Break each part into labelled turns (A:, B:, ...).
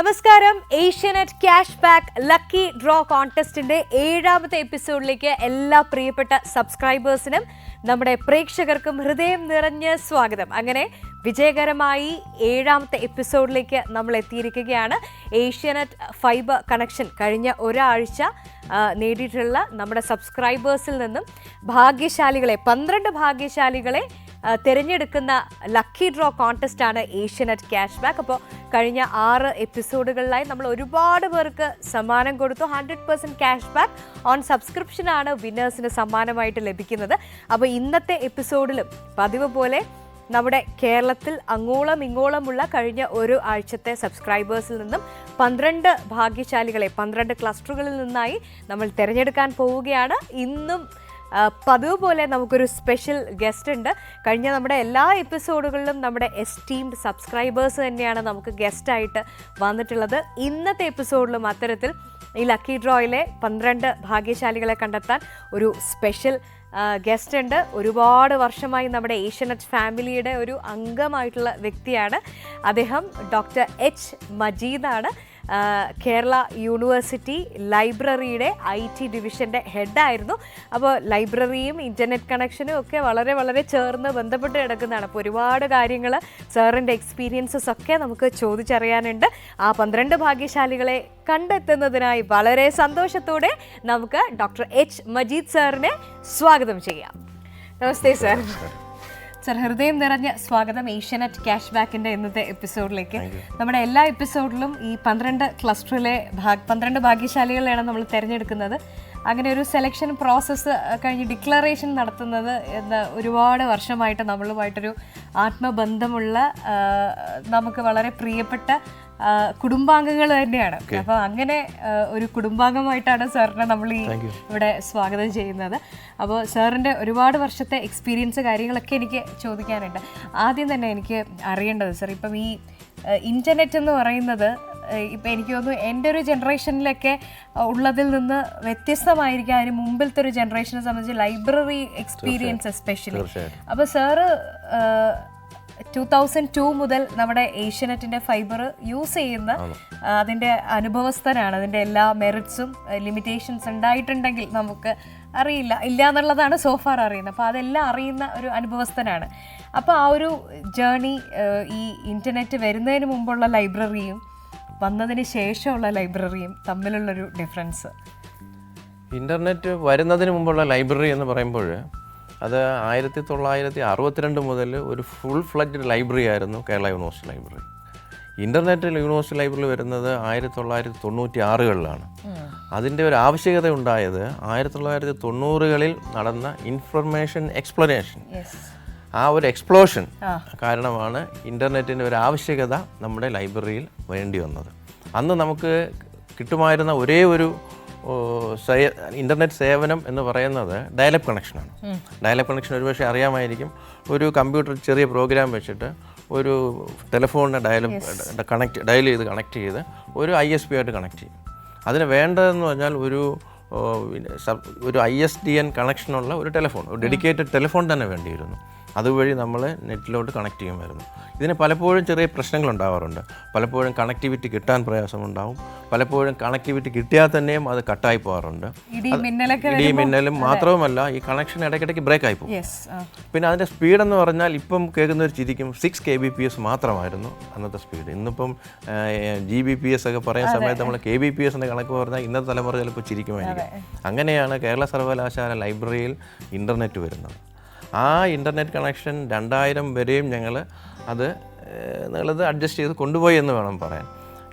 A: നമസ്കാരം. Asianet cash back lucky draw കോൺടെസ്റ്റിന്റെ 7ാമത്തെ എപ്പിസോഡിലേക്ക് എല്ലാ പ്രിയപ്പെട്ട സബ്സ്ക്രൈബേഴ്സിനും നമ്മുടെ പ്രേക്ഷകർക്കും ഹൃദയം നിറഞ്ഞ സ്വാഗതം. അങ്ങനെ വിജയകരമായി 7ാമത്തെ എപ്പിസോഡിലേക്ക് നമ്മൾ എത്തിയിരിക്കുകയാണ്. ഏഷ്യാനെറ്റ് ഫൈബർ കണക്ഷൻ കഴിഞ്ഞ ഒരാഴ്ച നേടിയിട്ടുള്ള നമ്മുടെ സബ്സ്ക്രൈബേഴ്സിൽ നിന്നും ഭാഗ്യശാലികളെ 12 ഭാഗ്യശാലികളെ തിരഞ്ഞെടുക്കുന്ന ലക്കി ഡ്രോ കോൺടെസ്റ്റ് ആണ് ഏഷ്യാനെറ്റ് ക്യാഷ് ബാക്ക്. അപ്പോൾ കഴിഞ്ഞ 6 എപ്പിസോഡുകളിലായി നമ്മൾ ഒരുപാട് പേർക്ക് സമ്മാനം കൊടുത്തു. 100% ക്യാഷ് ബാക്ക് ഓൺ സബ്സ്ക്രിപ്ഷനാണ് വിന്നേഴ്സിന് സമ്മാനമായിട്ട് ലഭിക്കുന്നത്. അപ്പോൾ ഇന്നത്തെ എപ്പിസോഡിലും പതിവ് പോലെ നമ്മുടെ കേരളത്തിൽ അങ്ങോളം ഇങ്ങോളമുള്ള കഴിഞ്ഞ ഒരു ആഴ്ചത്തെ സബ്സ്ക്രൈബേഴ്സിൽ നിന്നും 12 ഭാഗ്യശാലികളെ 12 ക്ലസ്റ്ററുകളിൽ നിന്നായി നമ്മൾ തിരഞ്ഞെടുക്കാൻ പോവുകയാണ്. ഇന്നും പതിവ് പോലെ നമുക്കൊരു സ്പെഷ്യൽ ഗസ്റ്റ് ഉണ്ട്. കഴിഞ്ഞ നമ്മുടെ എല്ലാ എപ്പിസോഡുകളിലും നമ്മുടെ എസ്റ്റീംഡ് സബ്സ്ക്രൈബേഴ്സ് തന്നെയാണ് നമുക്ക് ഗസ്റ്റായിട്ട് വന്നിട്ടുള്ളത്. ഇന്നത്തെ എപ്പിസോഡിലും അത്തരത്തിൽ ഈ ലക്കി ഡ്രോയിലെ 12 ഭാഗ്യശാലികളെ കണ്ടെത്താൻ ഒരു സ്പെഷ്യൽ ഗസ്റ്റ് ഉണ്ട്. ഒരുപാട് വർഷമായി നമ്മുടെ ഏഷ്യാനെറ്റ് ഫാമിലിയുടെ ഒരു അംഗമായിട്ടുള്ള വ്യക്തിയാണ് അദ്ദേഹം. ഡോക്ടർ എച്ച് മജീദാണ്. കേരള യൂണിവേഴ്സിറ്റി ലൈബ്രറിയുടെ IT ഡിവിഷൻ്റെ ഹെഡായിരുന്നു. അപ്പോൾ ലൈബ്രറിയും ഇൻ്റർനെറ്റ് കണക്ഷനും ഒക്കെ വളരെ വളരെ ചേർന്ന് ബന്ധപ്പെട്ട് കിടക്കുന്നതാണ്. അപ്പോൾ ഒരുപാട് കാര്യങ്ങൾ സാറിൻ്റെ എക്സ്പീരിയൻസസ് ഒക്കെ നമുക്ക് ചോദിച്ചറിയാനുണ്ട്. ആ 12 ഭാഗ്യശാലികളെ കണ്ടെത്തുന്നതിനായി വളരെ സന്തോഷത്തോടെ നമുക്ക് ഡോക്ടർ എച്ച് മജീദ് സാറിനെ സ്വാഗതം ചെയ്യാം. നമസ്തേ സാർ. സർ, ഹൃദയം നിറഞ്ഞ സ്വാഗതം ഏഷ്യാനെറ്റ് ക്യാഷ് ബാക്കിൻ്റെ ഇന്നത്തെ എപ്പിസോഡിലേക്ക്. നമ്മുടെ എല്ലാ എപ്പിസോഡിലും ഈ 12 ക്ലസ്റ്ററിലെ 12 ഭാഗ്യശാലികളെയാണ് നമ്മൾ തിരഞ്ഞെടുക്കുന്നത്. അങ്ങനെ ഒരു സെലക്ഷൻ പ്രോസസ്സ് കഴിഞ്ഞ് ഡിക്ലറേഷൻ നടത്തുന്നത് ഒരുപാട് വർഷമായിട്ട് നമ്മളുമായിട്ടൊരു ആത്മബന്ധമുള്ള നമുക്ക് വളരെ പ്രിയപ്പെട്ട കുടുംബാംഗങ്ങൾ തന്നെയാണ്. അപ്പോൾ അങ്ങനെ ഒരു കുടുംബാംഗമായിട്ടാണ് സാറിനെ നമ്മൾ ഇവിടെ സ്വാഗതം ചെയ്യുന്നത്. അപ്പോൾ സാറിൻ്റെ ഒരുപാട് വർഷത്തെ എക്സ്പീരിയൻസ് കാര്യങ്ങളൊക്കെ എനിക്ക് ചോദിക്കാനുണ്ട്. ആദ്യം തന്നെ എനിക്ക് അറിയേണ്ടത് സാർ, ഇപ്പം ഈ ഇൻ്റർനെറ്റ് എന്ന് പറയുന്നത് ഇപ്പം എനിക്ക് തോന്നുന്നു എൻ്റെ ഒരു ജനറേഷനിലൊക്കെ ഉള്ളതിൽ നിന്ന് വ്യത്യസ്തമായിരിക്കും അതിന് മുമ്പിലത്തെ ഒരു ജനറേഷനെ സംബന്ധിച്ച് ലൈബ്രറി എക്സ്പീരിയൻസ് എസ്പെഷ്യലി. അപ്പോൾ സാറ് 2002 മുതൽ നമ്മുടെ ഏഷ്യാനെറ്റിൻ്റെ ഫൈബർ യൂസ് ചെയ്യുന്ന അതിൻ്റെ അനുഭവസ്ഥനാണ്. അതിൻ്റെ എല്ലാ മെറിറ്റ്സും ലിമിറ്റേഷൻസ് ഉണ്ടായിട്ടുണ്ടെങ്കിൽ നമുക്ക് അറിയില്ല, ഇല്ല എന്നുള്ളതാണ് സോഫാർ അറിയുന്നത്. അപ്പോൾ അതെല്ലാം അറിയുന്ന ഒരു അനുഭവസ്ഥനാണ്. അപ്പോൾ ആ ഒരു ജേർണി, ഈ ഇൻ്റർനെറ്റ് വരുന്നതിന് മുമ്പുള്ള ലൈബ്രറിയും വന്നതിന് ശേഷമുള്ള ലൈബ്രറിയും തമ്മിലുള്ളൊരു ഡിഫറൻസ്.
B: ഇൻ്റർനെറ്റ് വരുന്നതിന് മുമ്പുള്ള ലൈബ്രറി എന്ന് പറയുമ്പോൾ അത് 1962 മുതൽ ഒരു ഫുൾ ഫ്ലഡ്ജഡ് ലൈബ്രറി ആയിരുന്നു Kerala university library. Internet university library വരുന്നത് 1996കളിലാണ്. അതിൻ്റെ ഒരു ആവശ്യകത ഉണ്ടായത് 1990കളിൽ നടന്ന ഇൻഫർമേഷൻ എക്സ്പ്ലനേഷൻ, ആ ഒരു എക്സ്പ്ലോഷൻ കാരണമാണ് ഇൻ്റർനെറ്റിൻ്റെ ഒരു ആവശ്യകത നമ്മുടെ ലൈബ്രറിയിൽ വേണ്ടി വന്നത്. അന്ന് നമുക്ക് കിട്ടുമായിരുന്ന ഒരേ ഒരു ഇൻ്റർനെറ്റ് സേവനം എന്ന് പറയുന്നത് ഡയലപ്പ് കണക്ഷനാണ്. ഡയലപ്പ് കണക്ഷൻ ഒരുപക്ഷെ അറിയാമായിരിക്കും. ഒരു കമ്പ്യൂട്ടർ ചെറിയ പ്രോഗ്രാം വെച്ചിട്ട് ഒരു ടെലിഫോണിനെ ഡയൽ ചെയ്ത് കണക്ട് ചെയ്ത് ഒരു ISP ആയിട്ട് കണക്ട് ചെയ്യും. അതിന് വേണ്ടതെന്ന് പറഞ്ഞാൽ ഒരു ISDN കണക്ഷനുള്ള ഒരു ടെലിഫോൺ, ഒരു ഡെഡിക്കേറ്റഡ് ടെലിഫോൺ തന്നെ വേണ്ടിയിരുന്നു. അതുവഴി നമ്മൾ നെറ്റിലോട്ട് കണക്ട് ചെയ്യുമായിരുന്നു. ഇതിന് പലപ്പോഴും ചെറിയ പ്രശ്നങ്ങൾ ഉണ്ടാവാറുണ്ട്. പലപ്പോഴും കണക്ടിവിറ്റി കിട്ടാൻ പ്രയാസമുണ്ടാവും. പലപ്പോഴും കണക്ടിവിറ്റി കിട്ടിയാൽ തന്നെയും അത് കട്ടായി പോകാറുണ്ട്. ഇടിമിന്നലും മാത്രവുമല്ല, ഈ കണക്ഷൻ ഇടയ്ക്കിടയ്ക്ക് ബ്രേക്ക് ആയി പോകും. പിന്നെ അതിൻ്റെ സ്പീഡെന്ന് പറഞ്ഞാൽ ഇപ്പം കേൾക്കുന്നൊരു ചിരിക്കും, 6 kbps മാത്രമായിരുന്നു അന്നത്തെ സ്പീഡ്. ഇന്നിപ്പം Gbps ഒക്കെ പറയുന്ന സമയത്ത് നമ്മൾ kbps എന്ന കണക്ക് പറഞ്ഞാൽ ഇന്നത്തെ തലമുറ ചിലപ്പോൾ ചിരിക്കുമായിരിക്കും. അങ്ങനെയാണ് കേരള സർവകലാശാല ലൈബ്രറിയിൽ ഇൻ്റർനെറ്റ് വരുന്നത്. ആ ഇൻ്റർനെറ്റ് കണക്ഷൻ 2000 വരെയും ഞങ്ങൾ നിങ്ങളത് അഡ്ജസ്റ്റ് ചെയ്ത് കൊണ്ടുപോയി എന്ന് വേണം പറയാൻ.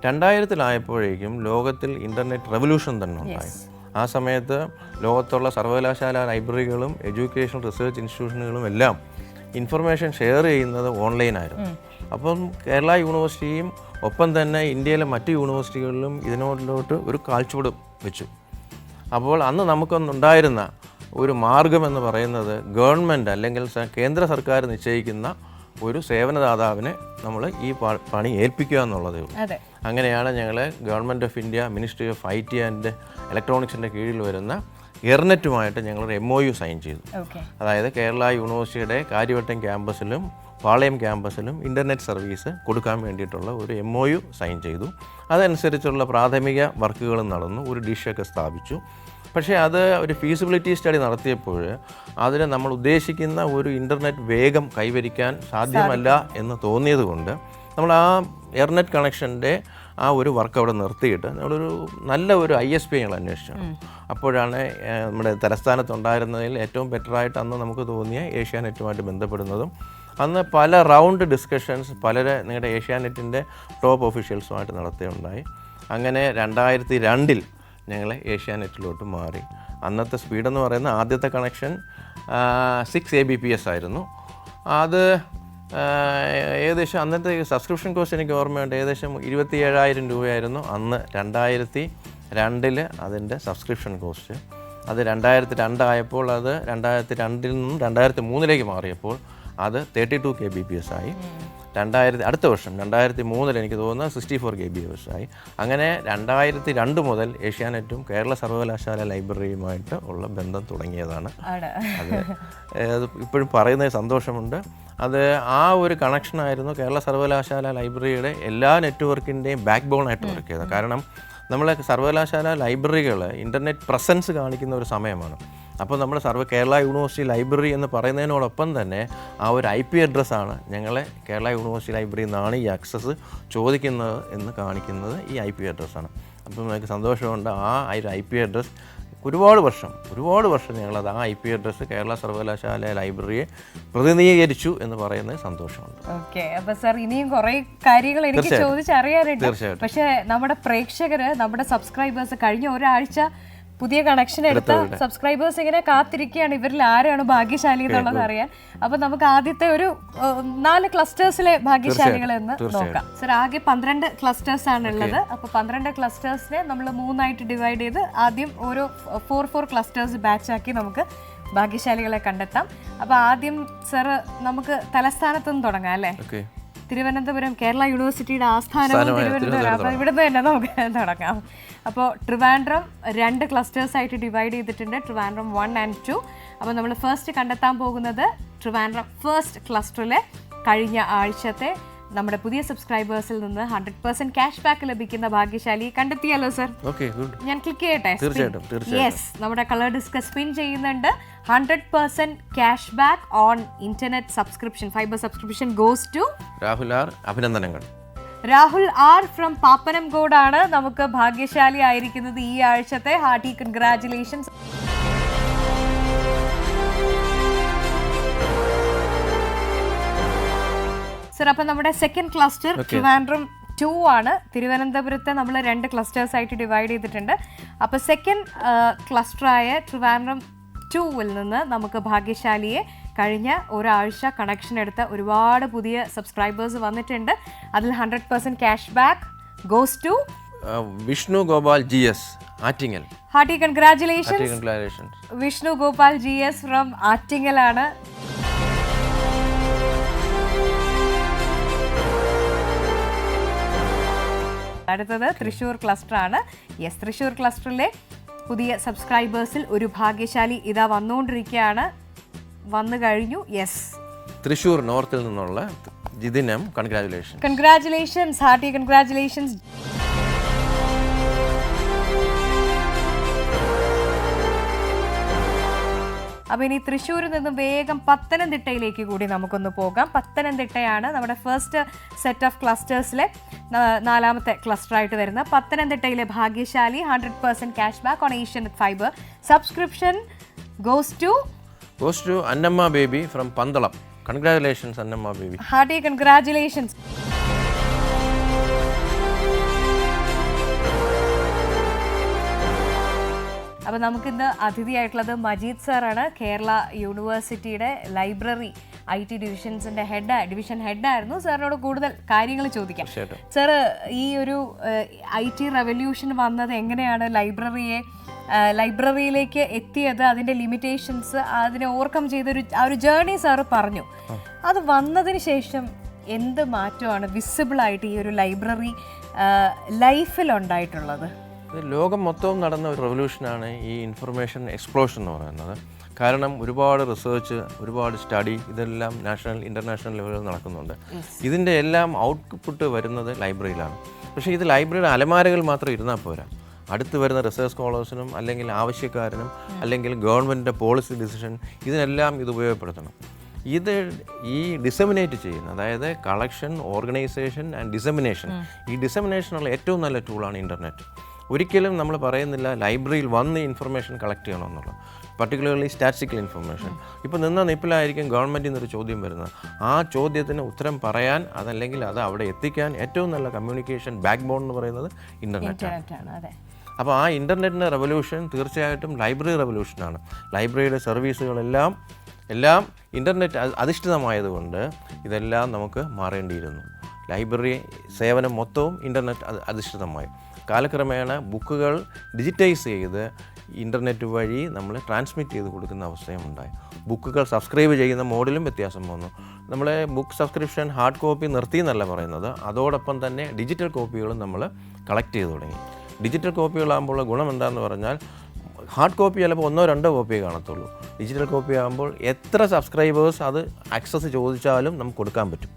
B: 2000-ലായപ്പോഴേക്കും ലോകത്തിൽ ഇൻ്റർനെറ്റ് റെവല്യൂഷൻ തന്നെ ഉണ്ടായി. ആ സമയത്ത് ലോകത്തുള്ള സർവകലാശാല ലൈബ്രറികളും എഡ്യൂക്കേഷൻ റിസർച്ച് ഇൻസ്റ്റിറ്റ്യൂഷനുകളും എല്ലാം ഇൻഫർമേഷൻ ഷെയർ ചെയ്യുന്നത് ഓൺലൈനായിരുന്നു. അപ്പം കേരള യൂണിവേഴ്സിറ്റിയും ഒപ്പം തന്നെ ഇന്ത്യയിലെ മറ്റ് യൂണിവേഴ്സിറ്റികളിലും ഇതിനോടിലോട്ട് ഒരു കാൽച്ചുവട് വെച്ചു. അപ്പോൾ അന്ന് നമുക്കൊന്നുണ്ടായിരുന്ന ഒരു മാർഗമെന്ന് പറയുന്നത് ഗവൺമെൻറ് അല്ലെങ്കിൽ കേന്ദ്ര സർക്കാർ നിശ്ചയിക്കുന്ന ഒരു സേവനദാതാവിനെ നമ്മൾ ഈ പണി ഏൽപ്പിക്കുക എന്നുള്ളതേ ഉള്ളൂ. അങ്ങനെയാണ് ഞങ്ങൾ government of India, ministry of IT and ഇലക്ട്രോണിക്സിൻ്റെ കീഴിൽ വരുന്ന എയർനെറ്റുമായിട്ട് ഞങ്ങളൊരു MOU സൈൻ ചെയ്തു. അതായത് കേരള യൂണിവേഴ്സിറ്റിയുടെ കാര്യവട്ടം ക്യാമ്പസിലും പാളയം ക്യാമ്പസിലും ഇൻ്റർനെറ്റ് സർവീസ് കൊടുക്കാൻ വേണ്ടിയിട്ടുള്ള ഒരു MOU സൈൻ ചെയ്തു. അതനുസരിച്ചുള്ള പ്രാഥമിക വർക്കുകളും നടന്നു, ഒരു ഡിഷൊക്കെ സ്ഥാപിച്ചു. പക്ഷേ അത് ഒരു ഫീസിബിലിറ്റി സ്റ്റഡി നടത്തിയപ്പോൾ അതിന് നമ്മൾ ഉദ്ദേശിക്കുന്ന ഒരു ഇൻ്റർനെറ്റ് വേഗം കൈവരിക്കാൻ സാധ്യമല്ല എന്ന് തോന്നിയത് കൊണ്ട് നമ്മൾ ആ എയർനെറ്റ് കണക്ഷൻ്റെ ആ ഒരു വർക്ക് അവിടെ നിർത്തിയിട്ട് നമ്മളൊരു നല്ല ഒരു ISP ഞങ്ങൾ അന്വേഷിച്ചു. അപ്പോഴാണ് നമ്മുടെ തലസ്ഥാനത്തുണ്ടായിരുന്നതിൽ ഏറ്റവും ബെറ്ററായിട്ട് അന്ന് നമുക്ക് തോന്നിയ ഏഷ്യാനെറ്റുമായിട്ട് ബന്ധപ്പെടുന്നതും അന്ന് പല റൗണ്ട് ഡിസ്കഷൻസ് നിങ്ങളുടെ ഏഷ്യാനെറ്റിൻ്റെ ടോപ്പ് ഒഫീഷ്യൽസുമായിട്ട് നടത്തുകയുണ്ടായി. അങ്ങനെ 2002 ഞങ്ങൾ ഏഷ്യാനെറ്റിലോട്ട് മാറി. അന്നത്തെ സ്പീഡെന്ന് പറയുന്ന ആദ്യത്തെ കണക്ഷൻ 6 Abps ആയിരുന്നു. അത് ഏകദേശം അന്നത്തെ സബ്സ്ക്രിപ്ഷൻ കോസ്റ്റ് എനിക്ക് ഓർമ്മയുണ്ട്, ഏകദേശം 27,000 രൂപയായിരുന്നു അന്ന് 2002 അതിൻ്റെ സബ്സ്ക്രിപ്ഷൻ കോസ്റ്റ്. അത് 2002 ആയപ്പോൾ അത് 2002 നിന്നും 2003 മാറിയപ്പോൾ അത് 32 Kbps ആയി. അടുത്ത വർഷം 2003 എനിക്ക് തോന്നുന്നത് 64 Kbps ആയി. അങ്ങനെ 2002 മുതൽ ഏഷ്യാനെറ്റും കേരള സർവകലാശാല ലൈബ്രറിയുമായിട്ട് ഉള്ള ബന്ധം തുടങ്ങിയതാണ്. അത് ഇപ്പോഴും പറയുന്നതിൽ സന്തോഷമുണ്ട്. അത് ആ ഒരു കണക്ഷനായിരുന്നു കേരള സർവകലാശാല ലൈബ്രറിയുടെ എല്ലാ നെറ്റ്വർക്കിൻ്റെയും ബാക്ക് ബോണായിട്ട് വർക്ക് ചെയ്തത്. കാരണം നമ്മളെ സർവകലാശാല ലൈബ്രറികൾ ഇൻ്റർനെറ്റ് പ്രസൻസ് കാണിക്കുന്ന ഒരു സമയമാണ്. അപ്പോൾ നമ്മൾ കേരള യൂണിവേഴ്സിറ്റി ലൈബ്രറി എന്ന് പറയുന്നതിനോടൊപ്പം തന്നെ ആ ഒരു IP അഡ്രസ്സാണ് ഞങ്ങളെ കേരള യൂണിവേഴ്സിറ്റി ലൈബ്രറിയിൽ നിന്നാണ് ഈ ആക്സസ് ചോദിക്കുന്നത് എന്ന് കാണിക്കുന്നത് ഈ IP അഡ്രസ്സാണ്. അപ്പോൾ നമുക്ക് സന്തോഷമുണ്ട്. ആ ഒരു IP അഡ്രസ്സ് ഒരുപാട് വർഷം ഞങ്ങളത് ആ IP അഡ്രസ്സ് കേരള സർവകലാശാല ലൈബ്രറിയെ പ്രതിനിധീകരിച്ചു എന്ന് പറയുന്നത് സന്തോഷമുണ്ട്.
A: ഓക്കെ, അപ്പോൾ സാർ ഇനിയും കുറേ കാര്യങ്ങൾ എനിക്ക് ചോദിച്ചറിയാനുണ്ട്. പക്ഷേ നമ്മുടെ പ്രേക്ഷകര്, നമ്മുടെ സബ്സ്ക്രൈബേഴ്സ് കഴിഞ്ഞ ഒരാഴ്ച പുതിയ കണക്ഷൻ എടുത്ത സബ്സ്ക്രൈബേഴ്സ് ഇങ്ങനെ കാത്തിരിക്കുകയാണ്, ഇവരിൽ ആരാണ് ഭാഗ്യശാലി എന്നുള്ളത് അറിയാൻ. അപ്പൊ നമുക്ക് ആദ്യത്തെ ഒരു 4 ക്ലസ്റ്റേഴ്സിലെ ഭാഗ്യശാലികൾ എന്ന് നോക്കാം. സർ, ആകെ 12 ക്ലസ്റ്റേഴ്സ് ആണ് ഉള്ളത്. അപ്പൊ 12 ക്ലസ്റ്റേഴ്സിനെ നമ്മൾ 3ആയിട്ട് ഡിവൈഡ് ചെയ്ത് ആദ്യം ഓരോ 4 ക്ലസ്റ്റേഴ്സ് ബാച്ച് ആക്കി നമുക്ക് ഭാഗ്യശാലികളെ കണ്ടെത്താം. അപ്പൊ ആദ്യം സർ നമുക്ക് തലസ്ഥാനത്ത് നിന്ന് തുടങ്ങാം അല്ലേ? തിരുവനന്തപുരം, കേരള യൂണിവേഴ്സിറ്റിയുടെ ആസ്ഥാനവും തിരുവനന്തപുരം. അപ്പോൾ ഇവിടുന്ന് തന്നെ നമുക്ക് തുടങ്ങാം. അപ്പോൾ ട്രിവാൻഡ്രം 2 ക്ലസ്റ്റേഴ്സ് ആയിട്ട് ഡിവൈഡ് ചെയ്തിട്ടുണ്ട്, ട്രിവാൻഡ്രം 1 and 2. അപ്പോൾ നമ്മൾ ഫസ്റ്റ് കണ്ടെത്താൻ പോകുന്നത് ട്രിവാൻഡ്രം ഫസ്റ്റ് ക്ലസ്റ്ററിലെ കഴിഞ്ഞ ആഴ്ചത്തെ നമ്മുടെ പുതിയ സബ്സ്ക്രൈബേഴ്സിൽ നിന്ന് 100% ക്യാഷ് ബാക്ക് ലഭിക്കുന്ന ഭാഗ്യശാലി കണ്ടെത്തിയല്ലോ സർ? ഞാൻ ക്ലിക്ക് ചെയ്യട്ടെ? യെസ്, നമ്മുടെ കളർ ഡിസ്ക് സ്പിൻ ചെയ്യുന്നുണ്ട്. 100% cash back on internet subscription, fibre subscription goes to
B: Rahul R. അഭിനന്ദനങ്ങൾ.
A: രാഹുൽ ആർ ഫ്രം പാപ്പനംകോട് ആണ് നമുക്ക് ഭാഗ്യശാലി ആയിരിക്കുന്നത് ഈ ആഴ്ചത്തെ. Hearty congratulations. സർ, അപ്പം നമ്മുടെ സെക്കൻഡ് ക്ലസ്റ്റർ ട്രിവാൻഡ്രം 2 ആണ്. തിരുവനന്തപുരത്തെ നമ്മൾ 2 ക്ലസ്റ്റേഴ്സ് ആയിട്ട് ഡിവൈഡ് ചെയ്തിട്ടുണ്ട്. അപ്പോൾ സെക്കൻഡ് ക്ലസ്റ്ററായ ട്രിവാൻഡ്രം 2-ൽ നിന്ന് നമുക്ക് ഭാഗ്യശാലിയെ കഴിഞ്ഞ ഒരാഴ്ച കണക്ഷൻ എടുത്ത ഒരുപാട് പുതിയ സബ്സ്ക്രൈബേഴ്സ് വന്നിട്ടുണ്ട്. അതിൽ 100% cash back goes to
B: Vishnu Gopal GS Attingal.
A: Hearty congratulations. Vishnu Gopal GS from Attingal ആണ്. അടുത്തത് തൃശ്ശൂർ ക്ലസ്റ്റർ ആണ്. യെസ്, തൃശ്ശൂർ ക്ലസ്റ്ററിലെ പുതിയ സബ്സ്ക്രൈബേഴ്സിൽ ഒരു ഭാഗ്യശാലി ഇതാ വന്നുകൊണ്ടിരിക്കുകയാണ്, വന്നു കഴിഞ്ഞു. യെസ്,
B: തൃശ്ശൂർ നോർത്തിൽ നിന്നുള്ള ജിതിനം.
A: Congratulations, hearty congratulations. അപ്പോൾ ഇനി തൃശ്ശൂരിൽ നിന്നും വേഗം പത്തനംതിട്ടയിലേക്ക് കൂടി നമുക്കൊന്ന് പോകാം. പത്തനംതിട്ടയാണ് നമ്മുടെ ഫസ്റ്റ് സെറ്റ് ഓഫ് ക്ലസ്റ്റേഴ്സിലെ 4ാമത്തെ ക്ലസ്റ്ററായിട്ട് വരുന്ന പത്തനംതിട്ടയിലെ ഭാഗ്യശാലി. 100% cash back on Asianet fibre subscription goes to
B: Annamma Baby from Pandalam. Congratulations Annamma Baby.
A: Hearty congratulations. അപ്പോൾ നമുക്കിന്ന് അതിഥിയായിട്ടുള്ളത് മജീദ് സാറാണ്. കേരള യൂണിവേഴ്സിറ്റിയുടെ ലൈബ്രറി IT ഡിവിഷൻസിൻ്റെ ഡിവിഷൻ ഹെഡായിരുന്നു. സാറിനോട് കൂടുതൽ കാര്യങ്ങൾ ചോദിക്കാം. സാർ, ഈ ഒരു IT റെവല്യൂഷൻ വന്നത് എങ്ങനെയാണ്? ലൈബ്രറിയിലേക്ക് എത്തിയത്, അതിൻ്റെ ലിമിറ്റേഷൻസ്, അതിനെ ഓവർകം ചെയ്തൊരു ആ ഒരു ജേർണി സാറ് പറഞ്ഞു. അത് വന്നതിന് ശേഷം എന്ത് മാറ്റമാണ് വിസിബിളായിട്ട് ഈ ഒരു ലൈബ്രറി ലൈഫിൽ ഉണ്ടായിട്ടുള്ളത്?
B: ഇത് ലോകം മൊത്തവും നടന്ന ഒരു റെവല്യൂഷനാണ് ഈ ഇൻഫർമേഷൻ എക്സ്പ്ലോഷൻ എന്ന് പറയുന്നത്. കാരണം ഒരുപാട് റിസർച്ച്, ഒരുപാട് സ്റ്റഡി ഇതെല്ലാം നാഷണൽ ഇൻ്റർനാഷണൽ ലെവലിൽ നടക്കുന്നുണ്ട്. ഇതിൻ്റെ എല്ലാം ഔട്ട്പുട്ട് വരുന്നത് ലൈബ്രറിയിലാണ്. പക്ഷേ ഇത് ലൈബ്രറിയുടെ അലമാരകൾ മാത്രം ഇരുന്നാൽ പോരാ. അടുത്ത് വരുന്ന റിസർച്ച് സ്കോളേഴ്സിനും അല്ലെങ്കിൽ ആവശ്യക്കാരനും അല്ലെങ്കിൽ ഗവൺമെൻറ്റിൻ്റെ പോളിസി ഡിസിഷൻ ഇതിനെല്ലാം ഇത് ഉപയോഗപ്പെടുത്തണം. ഇത് ഈ ഡിസമിനേറ്റ് ചെയ്യുന്ന, അതായത് കളക്ഷൻ, ഓർഗനൈസേഷൻ ആൻഡ് ഡിസമിനേഷൻ, ഈ ഡിസമിനേഷനുള്ള ഏറ്റവും നല്ല ടൂളാണ് ഇൻ്റർനെറ്റ്. ഒരിക്കലും നമ്മൾ പറയുന്നില്ല ലൈബ്രറിയിൽ വന്ന് ഇൻഫർമേഷൻ കളക്ട് ചെയ്യണമെന്നുള്ളത്, പർട്ടിക്കുലർലി സ്റ്റാറ്റിസ്റ്റിക്കൽ ഇൻഫർമേഷൻ. ഇപ്പോൾ നിന്ന നിപ്പിലായിരിക്കും ഗവൺമെൻറ്റിൽ നിന്നൊരു ചോദ്യം വരുന്നത്. ആ ചോദ്യത്തിന് ഉത്തരം പറയാൻ അതല്ലെങ്കിൽ അത് അവിടെ എത്തിക്കാൻ ഏറ്റവും നല്ല കമ്മ്യൂണിക്കേഷൻ ബാക്ക് ബോൺ എന്ന് പറയുന്നത് ഇൻ്റർനെറ്റാണ്. അപ്പോൾ ആ ഇൻ്റർനെറ്റിൻ്റെ റെവല്യൂഷൻ തീർച്ചയായിട്ടും ലൈബ്രറി റെവല്യൂഷനാണ്. ലൈബ്രറിയുടെ സർവീസുകളെല്ലാം ഇൻ്റർനെറ്റ് അധിഷ്ഠിതമായതുകൊണ്ട് ഇതെല്ലാം നമുക്ക് മാറേണ്ടിയിരുന്നു. ലൈബ്രറി സേവനം മൊത്തവും ഇൻ്റർനെറ്റ് അധിഷ്ഠിതമായി. കാലക്രമേണ ബുക്കുകൾ ഡിജിറ്റൈസ് ചെയ്ത് ഇൻ്റർനെറ്റ് വഴി നമ്മൾ ട്രാൻസ്മിറ്റ് ചെയ്ത് കൊടുക്കുന്ന അവസ്ഥയും ഉണ്ടായി. ബുക്കുകൾ സബ്സ്ക്രൈബ് ചെയ്യുന്ന മോഡിലും വ്യത്യാസം വന്നു. നമ്മളെ ബുക്ക് സബ്സ്ക്രിപ്ഷൻ ഹാർഡ് കോപ്പി നിർത്തി എന്നല്ല പറയുന്നത്, അതോടൊപ്പം തന്നെ ഡിജിറ്റൽ കോപ്പികളും നമ്മൾ കളക്ട് ചെയ്ത് തുടങ്ങി. ഡിജിറ്റൽ കോപ്പികളാകുമ്പോൾ ഗുണം എന്താണെന്ന് പറഞ്ഞാൽ, ഹാർഡ് കോപ്പി ചിലപ്പോൾ 1-2 കോപ്പിയേ കാണത്തുള്ളൂ. ഡിജിറ്റൽ കോപ്പി ആകുമ്പോൾ എത്ര സബ്സ്ക്രൈബേഴ്സ് അത് ആക്സസ് ചോദിച്ചാലും നമുക്ക് കൊടുക്കാൻ പറ്റും.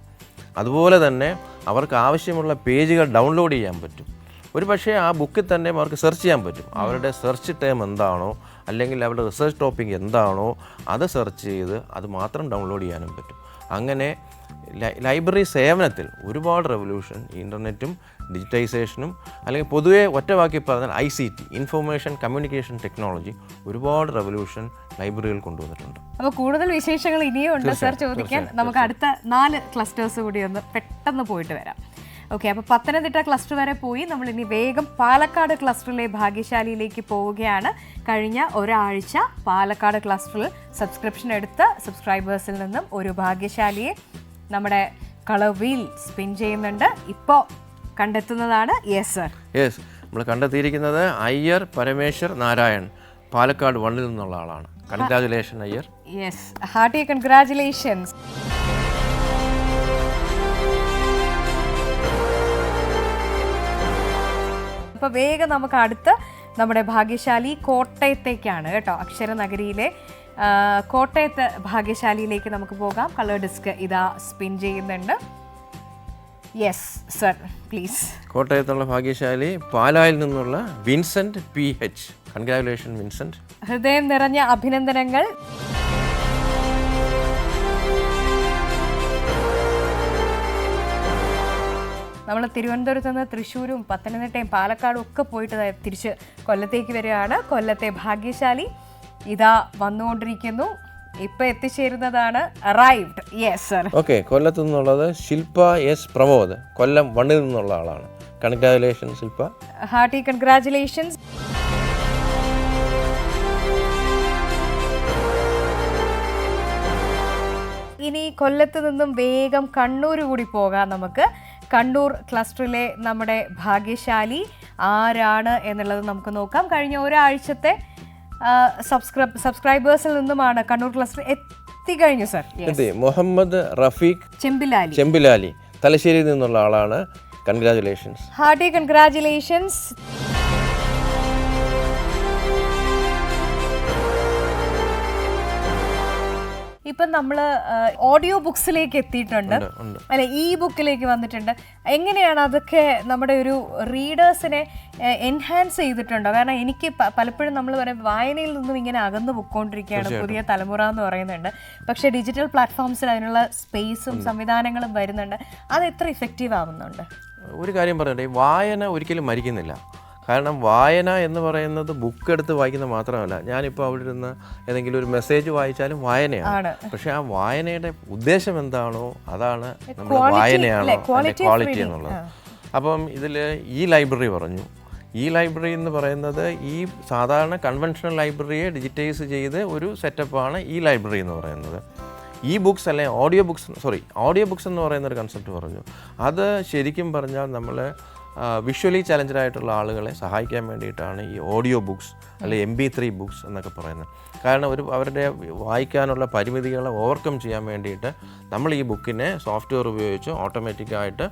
B: അതുപോലെ തന്നെ അവർക്ക് ആവശ്യമുള്ള പേജുകൾ ഡൗൺലോഡ് ചെയ്യാൻ പറ്റും. ഒരു പക്ഷേ ആ ബുക്കിൽ തന്നെ അവർക്ക് സെർച്ച് ചെയ്യാൻ പറ്റും. അവരുടെ സെർച്ച് ടേം എന്താണോ അല്ലെങ്കിൽ അവരുടെ റിസർച്ച് ടോപ്പിക് എന്താണോ അത് സെർച്ച് ചെയ്ത് അത് മാത്രം ഡൗൺലോഡ് ചെയ്യാനും പറ്റും. അങ്ങനെ ലൈബ്രറി സേവനത്തിൽ ഒരുപാട് റെവല്യൂഷൻ ഇൻ്റർനെറ്റും ഡിജിറ്റൈസേഷനും അല്ലെങ്കിൽ പൊതുവെ ഒറ്റവാക്കി പറഞ്ഞാൽ ICT, ഇൻഫർമേഷൻ കമ്മ്യൂണിക്കേഷൻ ടെക്നോളജി, ഒരുപാട് റെവല്യൂഷൻ ലൈബ്രറികൾ കൊണ്ടുവന്നിട്ടുണ്ട്.
A: അപ്പോൾ കൂടുതൽ വിശേഷങ്ങൾ ഇനിയും ഉണ്ട് സർ ചോദിക്കാൻ. നമുക്ക് അടുത്ത 4 ക്ലസ്റ്റേഴ്സ് കൂടി ഒന്ന് പെട്ടെന്ന് പോയിട്ട് വരാം. ഓക്കെ, അപ്പോൾ പത്തനംതിട്ട ക്ലസ്റ്റർ വരെ പോയി നമ്മൾ ഇനി വേഗം പാലക്കാട് ക്ലസ്റ്ററിലെ ഭാഗ്യശാലിയിലേക്ക് പോവുകയാണ്. കഴിഞ്ഞ ഒരാഴ്ച പാലക്കാട് ക്ലസ്റ്ററിൽ സബ്സ്ക്രിപ്ഷൻ എടുത്ത സബ്സ്ക്രൈബേഴ്സിൽ നിന്നും ഒരു ഭാഗ്യശാലിയെ നമ്മുടെ കളർ വീൽ സ്പിൻ ചെയ്യുന്നുണ്ട്. ഇപ്പോൾ കണ്ടെത്തുന്നതാണ്. യെസ് സർ,
B: യെസ്, നമ്മൾ കണ്ടെത്തിയിരിക്കുന്നത് അയ്യർ പരമേശ്വർ നാരായൺ, പാലക്കാട് 1 നിന്നുള്ള ആളാണ്. Congratulation Iyer.
A: Yes, hearty congratulations. അപ്പോൾ വേഗം നമുക്ക് അടുത്ത് നമ്മുടെ ഭാഗ്യശാലി കോട്ടയത്തേക്കാണ് കേട്ടോ. അക്ഷരനഗരിയിലെ കോട്ടയത്ത് ഭാഗ്യശാലിയിലേക്ക് നമുക്ക് പോകാം. കളർ ഡിസ്ക് ഇതാ സ്പിൻ ചെയ്യുന്നുണ്ട്. Yes sir, please.
B: കോട്ടയത്തുള്ള ഭാഗ്യശാലി പാലായിൽ നിന്നുള്ള വിൻസെന്റ് PH. Congratulation Vincent.
A: ഹൃദയം നിറഞ്ഞ അഭിനന്ദനങ്ങൾ. നമ്മൾ തിരുവനന്തപുരത്ത് നിന്ന് തൃശ്ശൂരും പത്തനംതിട്ടയും പാലക്കാടും ഒക്കെ പോയിട്ട് തിരിച്ച് കൊല്ലത്തേക്ക് വരികയാണ്. കൊല്ലത്തെ ഭാഗ്യശാലി ഇതാ വന്നുകൊണ്ടിരിക്കുന്നു. ഇപ്പൊ എത്തിച്ചേരുന്നതാണ്. അറൈവ്ഡ്. Yes sir.
B: ഓക്കെ, കൊല്ലത്ത് നിന്നുള്ളത് ശില്പ S പ്രമോദ്, കൊല്ലം 1 നിന്നുള്ള ആളാണ്. കൺഗ്രാജുലേഷൻ ശില്പ.
A: Hearty congratulations. ഇനി കൊല്ലത്ത് നിന്നും വേഗം കണ്ണൂർ കൂടി പോകാം നമുക്ക്. കണ്ണൂർ ക്ലസ്റ്ററിലെ നമ്മുടെ ഭാഗ്യശാലി ആരാണ് എന്നുള്ളത് നമുക്ക് നോക്കാം. കഴിഞ്ഞ ഒരാഴ്ചത്തെ സബ്സ്ക്രൈബേഴ്സിൽ നിന്നുമാണ് കണ്ണൂർ ക്ലസ്റ്റർ എത്തിക്കഴിഞ്ഞു സർ.
B: മുഹമ്മദ് റഫീഖ് ചെമ്പിലാലി, തലശ്ശേരിയിൽ നിന്നുള്ള ആളാണ്. കൺഗ്രാജുലേഷൻസ്.
A: Hearty congratulations. ഇപ്പം നമ്മൾ ഓഡിയോ ബുക്സിലേക്ക് എത്തിയിട്ടുണ്ട് അല്ലെ, ബുക്കിലേക്ക് വന്നിട്ടുണ്ട്. എങ്ങനെയാണ് അതൊക്കെ നമ്മുടെ ഒരു റീഡേഴ്സിനെ എൻഹാൻസ് ചെയ്തിട്ടുണ്ടോ? കാരണം എനിക്ക് പലപ്പോഴും നമ്മൾ പറയും വായനയിൽ നിന്നും ഇങ്ങനെ അകന്നു പൊയ്ക്കൊണ്ടിരിക്കുകയാണ് പുതിയ തലമുറ എന്ന് പറയുന്നുണ്ട്. പക്ഷേ ഡിജിറ്റൽ പ്ലാറ്റ്ഫോംസിൽ അതിനുള്ള സ്പേസും സംവിധാനങ്ങളും വരുന്നുണ്ട്. അത് എത്ര ഇഫക്റ്റീവ് ആവുന്നുണ്ട്?
B: ഒരു കാര്യം പറയട്ടെ, വായന ഒരിക്കലും മരിക്കുന്നില്ല. കാരണം വായന എന്ന് പറയുന്നത് ബുക്ക് എടുത്ത് വായിക്കുന്നത് മാത്രമല്ല. ഞാനിപ്പോൾ അവിടെ ഇരുന്ന് ഏതെങ്കിലും ഒരു മെസ്സേജ് വായിച്ചാലും വായനയാണ്. പക്ഷെ ആ വായനയുടെ ഉദ്ദേശം എന്താണോ അതാണ് നമ്മുടെ വായനയാണോ അതിൻ്റെ ക്വാളിറ്റി എന്നുള്ളത്. അപ്പം ഇതിൽ ലൈബ്രറി പറഞ്ഞു. ലൈബ്രറി എന്ന് പറയുന്നത് ഈ സാധാരണ കൺവെൻഷണൽ ലൈബ്രറിയെ ഡിജിറ്റൈസ് ചെയ്ത് ഒരു സെറ്റപ്പാണ് ലൈബ്രറി എന്ന് പറയുന്നത്. ബുക്സ് അല്ലെങ്കിൽ ഓഡിയോ ബുക്സ് എന്ന് പറയുന്നൊരു കൺസെപ്റ്റ് പറഞ്ഞു. അത് ശരിക്കും പറഞ്ഞാൽ നമ്മൾ വിഷ്വലി ചലഞ്ചഡ് ആയിട്ടുള്ള ആളുകളെ സഹായിക്കാൻ വേണ്ടിയിട്ടാണ് ഈ ഓഡിയോ ബുക്സ് അല്ലെങ്കിൽ MP3 ബുക്സ് എന്നൊക്കെ പറയുന്നത്. കാരണം അവരുടെ വായിക്കാനുള്ള പരിമിതികളെ ഓവർകം ചെയ്യാൻ വേണ്ടിയിട്ട് നമ്മൾ ഈ ബുക്കിനെ സോഫ്റ്റ്വെയർ ഉപയോഗിച്ച് ഓട്ടോമാറ്റിക്കായിട്ട്